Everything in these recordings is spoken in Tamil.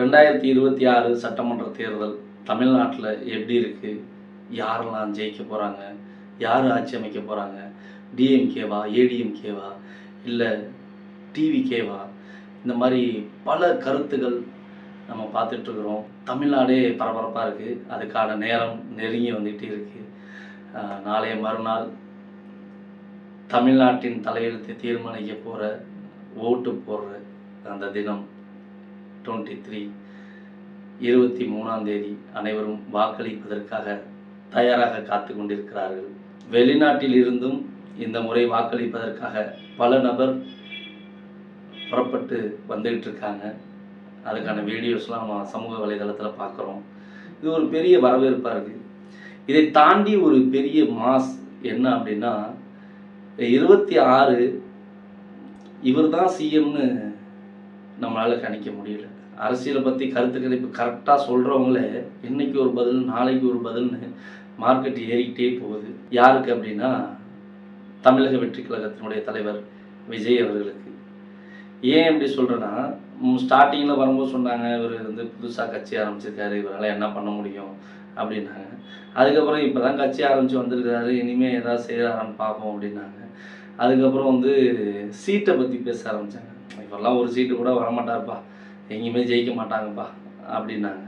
2026 சட்டமன்ற தேர்தல் தமிழ்நாட்டில் எப்படி இருக்குது? யாரெல்லாம் ஜெயிக்க போகிறாங்க? யார் ஆட்சி அமைக்க போகிறாங்க? டிஎம்கேவா, ஏடிஎம்கேவா, இல்லை டிவிகேவா? இந்த மாதிரி பல கருத்துகள் நம்ம பார்த்துட்ருக்குறோம். தமிழ்நாடே பரபரப்பாக இருக்குது. அதுக்கான நேரம் நெருங்கி வந்துகிட்டே இருக்குது. நாளைய மறுநாள் தமிழ்நாட்டின் தலையெழுத்தை தீர்மானிக்க போகிற ஓட்டு போடுற அந்த தினம் 23ஆம் தேதி அனைவரும் வாக்களிப்பதற்காக தயாராக காத்து கொண்டிருக்கிறார்கள். வெளிநாட்டில் இருந்தும் இந்த முறை வாக்களிப்பதற்காக பல நபர் புறப்பட்டு வந்துகிட்டு இருக்காங்க. அதுக்கான வீடியோஸ்லாம் நம்ம சமூக வலைதளத்தில் பார்க்குறோம். இது ஒரு பெரிய வரவேற்பாக இருக்குது. இதை தாண்டி ஒரு பெரிய மாஸ் என்ன அப்படின்னா, 26 இவர் தான் சிஎம்னு நம்மளால் கணிக்க முடியல. அரசியலை பற்றி கருத்து கணிப்பு கரெக்டாக சொல்கிறவங்களே இன்றைக்கி ஒரு பதில், நாளைக்கு ஒரு பதில்னு மார்க்கெட் ஏறிக்கிட்டே போகுது. யாருக்கு அப்படின்னா, தமிழக வெற்றி கழகத்தினுடைய தலைவர் விஜய் அவர்களுக்கு. ஏன் எப்படி சொல்கிறேன்னா, ஸ்டார்டிங்கில் வரும்போது சொன்னாங்க, இவர் புதுசாக கட்சி ஆரம்பிச்சிருக்காரு, இவரால் என்ன பண்ண முடியும் அப்படின்னாங்க. அதுக்கப்புறம் இப்போ தான் கட்சி ஆரம்பித்து வந்திருக்காரு, இனிமேல் ஏதாவது செய்கிறாரான்னு பார்ப்போம் அப்படின்னாங்க. அதுக்கப்புறம் சீட்டை பற்றி பேச ஆரம்பித்தாங்க. இப்போல்லாம் ஒரு சீட்டு கூட வரமாட்டார்ப்பா, எங்கேயுமே ஜெயிக்க மாட்டாங்கப்பா அப்படின்னாங்க.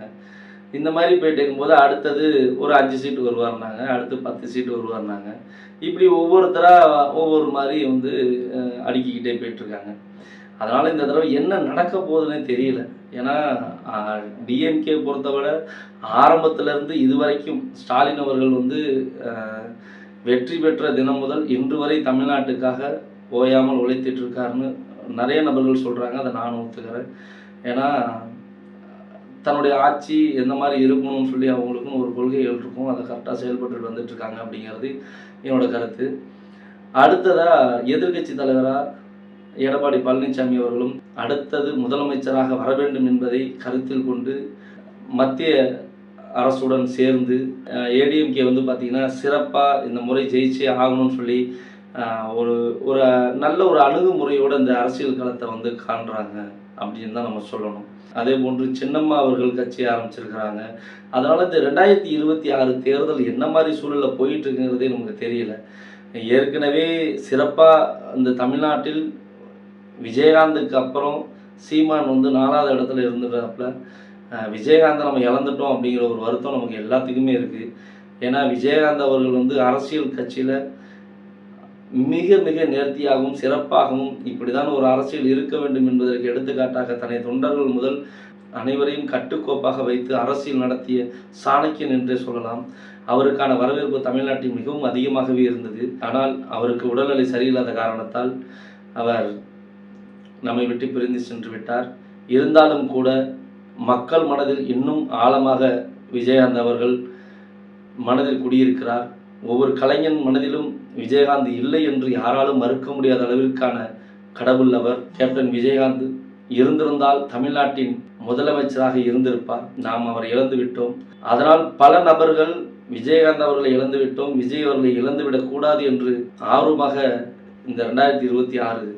இந்த மாதிரி போயிட்டு இருக்கும்போது அடுத்தது ஒரு 5 சீட்டு வருவார்னாங்க, அடுத்து 10 சீட்டு வருவார்னாங்க. இப்படி ஒவ்வொருத்தராக ஒவ்வொரு மாதிரி அடுக்கிக்கிட்டே போயிட்டுருக்காங்க. அதனால் இந்த தடவை என்ன நடக்க போகுதுன்னே தெரியல. ஏன்னா டிஎம்கே பொறுத்தவரை ஆரம்பத்திலேருந்து இதுவரைக்கும் ஸ்டாலின் அவர்கள் வெற்றி பெற்ற தினம் முதல் இன்று வரை தமிழ்நாட்டுக்காக ஓயாமல் உழைத்திட்ருக்காருன்னு நிறைய நபர்கள் சொல்கிறாங்க. அதை நானும் ஒத்துக்கிறேன். ஏன்னா தன்னுடைய ஆட்சி எந்த மாதிரி இருக்கணும்னு சொல்லி அவங்களுக்கும் ஒரு கொள்கைகள் இருக்கும், அதை கரெக்டாக செயல்பட்டு வந்துட்டுருக்காங்க அப்படிங்கிறது என்னோட கருத்து. அடுத்ததாக எதிர்கட்சி தலைவராக எடப்பாடி பழனிசாமி அவர்களும் அடுத்தது முதலமைச்சராக வர வேண்டும் என்பதை கருத்தில் கொண்டு மத்திய அரசுடன் சேர்ந்து ஏடிஎம்கே பார்த்திங்கன்னா சிறப்பாக இந்த முறை ஜெயிச்சே ஆகணும்னு சொல்லி ஒரு ஒரு நல்ல ஒரு அணுகுமுறையோடு இந்த அரசியல் களத்தை காண்றாங்க அப்படின்னு தான் நம்ம சொல்லணும். அதே போன்று சின்னம்மா அவர்கள் கட்சி ஆரம்பிச்சிருக்கிறாங்க. அதனால் இந்த 2026 தேர்தல் என்ன மாதிரி சூழலில் போயிட்டுருக்குங்கிறதே நமக்கு தெரியல. ஏற்கனவே சிறப்பாக இந்த தமிழ்நாட்டில் விஜயகாந்துக்கு அப்புறம் சீமான் 4வது இடத்துல இருந்துடுறாப்புல. விஜயகாந்தை நம்ம இழந்துட்டோம் அப்படிங்கிற ஒரு வருத்தம் நமக்கு எல்லாத்துக்குமே இருக்குது. ஏன்னா விஜயகாந்த் அவர்கள் அரசியல் கட்சியில் மிக மிக நேர்த்தியாகவும் சிறப்பாகவும் இப்படிதான் ஒரு அரசியல் இருக்க வேண்டும் என்பதற்கு எடுத்துக்காட்டாக தன்னை தொண்டர்கள் முதல் அனைவரையும் கட்டுக்கோப்பாக வைத்து அரசியல் நடத்திய சாணக்கியன் என்றே சொல்லலாம். அவருக்கான வரவேற்பு தமிழ்நாட்டில் மிகவும் அதிகமாகவே இருந்தது. ஆனால் அவருக்கு உடல்நிலை சரியில்லாத காரணத்தால் அவர் நம்மை விட்டு பிரிந்து சென்று விட்டார். இருந்தாலும் கூட மக்கள் மனதில் இன்னும் ஆழமாக விஜயகாந்த் அவர்கள் மனதில் குடியிருக்கிறார். ஒவ்வொரு கலைஞன் மனதிலும் விஜயகாந்த் இல்லை என்று யாராலும் மறுக்க முடியாத அளவிற்கான கடவுள் அவர். கேப்டன் விஜயகாந்த் இருந்திருந்தால் தமிழ்நாட்டின் முதலமைச்சராக இருந்திருப்பார். நாம் அவரை இழந்து விட்டோம். அதனால் பல நபர்கள் விஜயகாந்த் அவர்களை இழந்து விட்டோம், விஜய் அவர்களை இழந்துவிடக்கூடாது என்று ஆர்வமாக இந்த 2026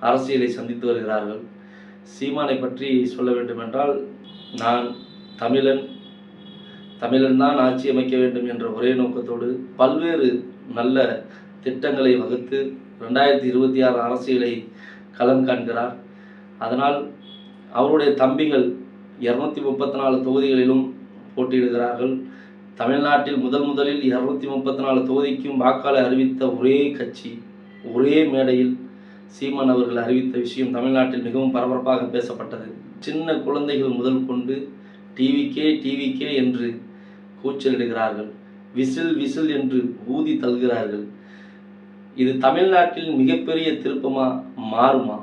அரசியலை சந்தித்து வருகிறார்கள். சீமானை பற்றி சொல்ல வேண்டுமென்றால், நான் தமிழன் தான் ஆட்சி அமைக்க வேண்டும் என்ற ஒரே நோக்கத்தோடு பல்வேறு நல்ல திட்டங்களை வகுத்து 2026 அரசியலை களம் காண்கிறார். அதனால் அவருடைய தம்பிகள் 234 தொகுதிகளிலும் போட்டியிடுகிறார்கள். தமிழ்நாட்டில் முதலில் 234 தொகுதிக்கும் வாக்காளர் அறிவித்த ஒரே கட்சி, ஒரே மேடையில் சீமான் அவர்கள் அறிவித்த விஷயம் தமிழ்நாட்டில் மிகவும் பரபரப்பாக பேசப்பட்டது. சின்ன குழந்தைகள் முதல் கொண்டு டிவிகே என்று கூச்சலிடுகிறார்கள், விசில் விசில் என்று ஊதி தள்ளுகிறார்கள். இது தமிழ்நாட்டில் மிகப்பெரிய திருப்பமா மாறுமா?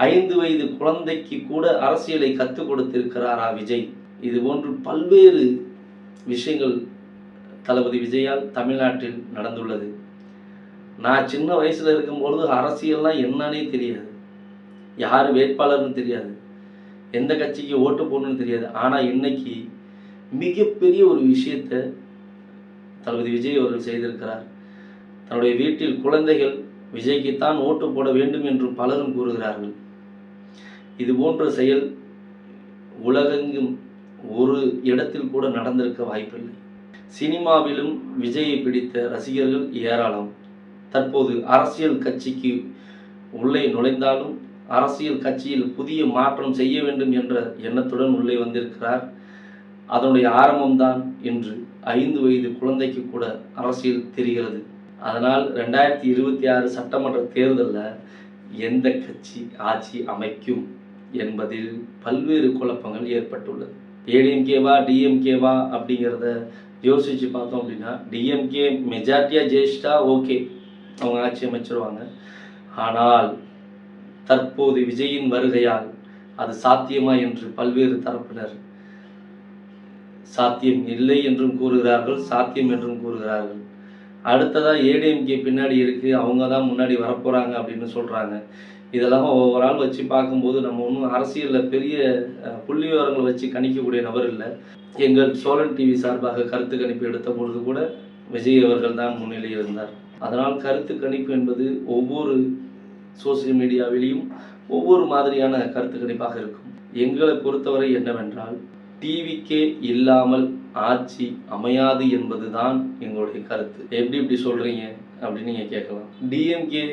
5 வயது குழந்தைக்கு கூட அரசியலை கற்றுக் கொடுத்திருக்கிறாரா விஜய்? இது போன்று பல்வேறு விஷயங்கள் தளபதி விஜயால் தமிழ்நாட்டில் நடந்துள்ளது. நான் சின்ன வயசில் இருக்கும்பொழுது அரசியல்லாம் என்னன்னே தெரியாது, யார் வேட்பாளர்னு தெரியாது, எந்த கட்சிக்கு ஓட்டு போடணும்னு தெரியாது. ஆனால் இன்னைக்கு மிகப்பெரிய ஒரு விஷயத்தை தளபதி விஜய் அவர்கள் செய்திருக்கிறார். தன்னுடைய வீட்டில் குழந்தைகள் விஜய்க்குத்தான் ஓட்டு போட வேண்டும் என்று பலரும் கூறுகிறார்கள். இது போன்ற செயல் உலகெங்கும் ஒரு இடத்தில் கூட நடந்திருக்க வாய்ப்பில்லை. சினிமாவிலும் விஜயை பிடித்த ரசிகர்கள் ஏராளம். தற்போது அரசியல் கட்சிக்கு உள்ளே நுழைந்தாலும் அரசியல் கட்சியில் புதிய மாற்றம் செய்ய வேண்டும் என்ற எண்ணத்துடன் உள்ளே வந்திருக்கிறார். அதனுடைய ஆரம்பம்தான் இன்று 5 வயது குழந்தைக்கு கூட அரசியல் தெரிகிறது. அதனால் 2026 சட்டமன்ற தேர்தலில் எந்த கட்சி ஆட்சி அமைக்கும் என்பதில் பல்வேறு குழப்பங்கள் ஏற்பட்டுள்ளது. ஏடிஎம்கேவா டிஎம்கேவா அப்படிங்கிறத யோசித்து பார்த்தோம் அப்படின்னா, டிஎம்கே மெஜாரிட்டியாக ஜெயிச்சிட்டா ஓகே, அவங்க ஆட்சி அமைச்சிருவாங்க. ஆனால் தற்போது விஜயின் வருகையால் அது சாத்தியமா என்று பல்வேறு தரப்பினர் சாத்தியம் இல்லை என்றும் கூறுகிறார்கள், சாத்தியம் என்றும் கூறுகிறார்கள். அடுத்ததாக ஏடிஎம்கே பின்னாடி இருக்குது, அவங்க தான் முன்னாடி வரப்போகிறாங்க அப்படின்னு சொல்கிறாங்க. இதெல்லாம் ஒவ்வொரு ஆள் வச்சு பார்க்கும்போது நம்ம ஒன்றும் அரசியலில் பெரிய புள்ளி விவரங்களை வச்சு கணிக்கக்கூடிய நபர் இல்லை. எங்கள் சோழன் டிவி சார்பாக கருத்து கணிப்பு எடுத்த பொழுது கூட விஜய் அவர்கள் தான் முன்னிலையில் இருந்தார். அதனால் கருத்து கணிப்பு என்பது ஒவ்வொரு சோசியல் மீடியாவிலையும் ஒவ்வொரு மாதிரியான கருத்து கணிப்பாக இருக்கும். எங்களை பொறுத்தவரை என்னவென்றால், டிவிக்கே இல்லாமல் ஆட்சி அமையாது என்பதுதான் எங்களுடைய கருத்து. எப்படி சொல்கிறீங்க அப்படின்னு நீங்கள் கேட்கலாம். டிஎம்கே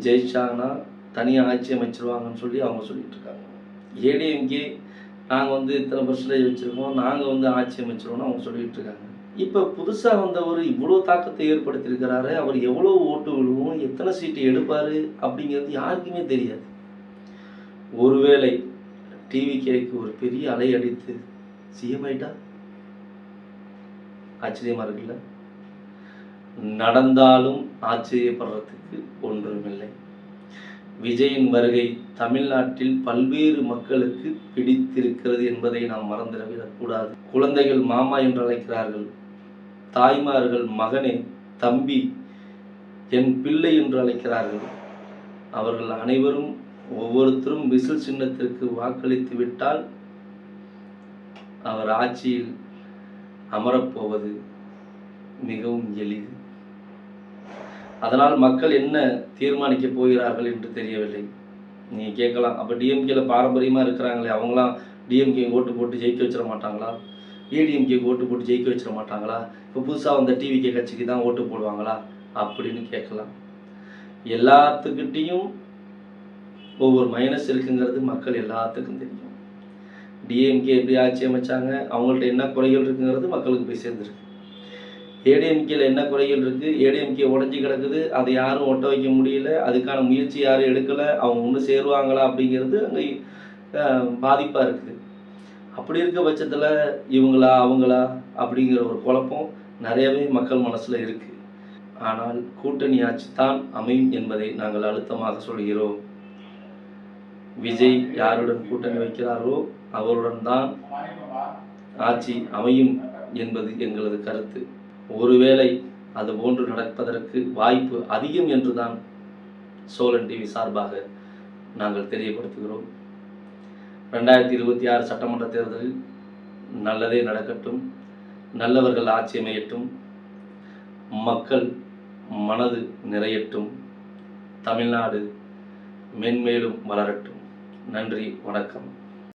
ஜெயிச்சாங்கன்னா தனியாக ஆட்சி அமைச்சிருவாங்கன்னு சொல்லி அவங்க சொல்லிட்டு இருக்காங்க. ஏடிஎம்கே நாங்கள் இத்தனை பர்சன்டேஜ் வச்சுருக்கோம், நாங்கள் ஆட்சி அமைச்சிருவோம்னு அவங்க சொல்லிட்டு இருக்காங்க. இப்போ புதுசாக வந்தவர் இவ்வளோ தாக்கத்தை ஏற்படுத்தியிருக்கிறாரு. அவர் எவ்வளோ ஓட்டு விழுவும், எத்தனை சீட்டு எடுப்பார் அப்படிங்கிறது யாருக்குமே தெரியாது. ஒருவேளை டிவிகேக்கு ஒரு பெரிய அலை அடித்து சிஎம் ஆயிட்டா ஆச்சரியமா இருக்குல்ல? நடந்தாலும் ஆச்சரியப்படுறதுக்கு ஒன்றுமில்லை. விஜயின் வருகை தமிழ்நாட்டில் பல்வேறு மக்களுக்கு பிடித்திருக்கிறது என்பதை நாம் மறந்துவிடக்கூடாது. குழந்தைகள் மாமா என்று அழைக்கிறார்கள், தாய்மார்கள் மகனே, தம்பி, என் பிள்ளை என்று அழைக்கிறார்கள். அவர்கள் அனைவரும் ஒவ்வொருத்தரும் விசில் சின்னத்திற்கு வாக்களித்து விட்டால் அவர் ஆட்சியில் அமரப்போவது மிகவும் எளிது. அதனால் மக்கள் என்ன தீர்மானிக்க போகிறார்கள் என்று தெரியவில்லை. நீங்கள் கேட்கலாம், அப்போ டிஎம்கேல பாரம்பரியமாக இருக்கிறாங்களே, அவங்களாம் டிஎம்கே ஓட்டு போட்டு ஜெயிக்க வச்சிட மாட்டாங்களா? ஏடிஎம்கே ஓட்டு போட்டு ஜெயிக்க வச்சிட மாட்டாங்களா? இப்போ புதுசாக வந்த டிவிகே கட்சிக்கு தான் ஓட்டு போடுவாங்களா அப்படின்னு கேட்கலாம். எல்லாத்துக்கிட்டையும் ஒவ்வொரு மைனஸ் இருக்குங்கிறது மக்கள் எல்லாத்துக்கும் தெரியும். டிஎம்கே எப்படி ஆட்சி அமைச்சாங்க, அவங்கள்ட்ட என்ன குறைகள் இருக்குங்கிறது மக்களுக்கு போய் சேர்ந்துருக்கு. ஏடிஎம்கேல என்ன குறைகள் இருக்குது, ஏடிஎம்கே உடஞ்சி கிடக்குது, அதை யாரும் ஒட்ட வைக்க முடியல, அதுக்கான முயற்சி யாரும் எடுக்கலை, அவங்க ஒன்று சேருவாங்களா அப்படிங்கிறது அங்கே பாதிப்பாக இருக்குது. அப்படி இருக்க பட்சத்தில் இவங்களா அவங்களா அப்படிங்கிற ஒரு குழப்பம் நிறையவே மக்கள் மனசில் இருக்குது. ஆனால் கூட்டணி ஆட்சி தான் அமையும் என்பதை நாங்கள் அழுத்தமாக சொல்கிறோம். விஜய் யாருடன் கூட்டணி வைக்கிறாரோ அவருடன் தான் ஆட்சி அமையும் என்பது எங்களது கருத்து. ஒருவேளை அது போன்று நடப்பதற்கு வாய்ப்பு அதிகம் என்றுதான் சோழன் டிவி சார்பாக நாங்கள் தெரியப்படுத்துகிறோம். 2026 சட்டமன்ற தேர்தலில் நல்லதே நடக்கட்டும், நல்லவர்கள் ஆட்சி அமையட்டும், மக்கள் மனது நிறையட்டும், தமிழ்நாடு மென்மேலும் வளரட்டும். நன்றி, வணக்கம்.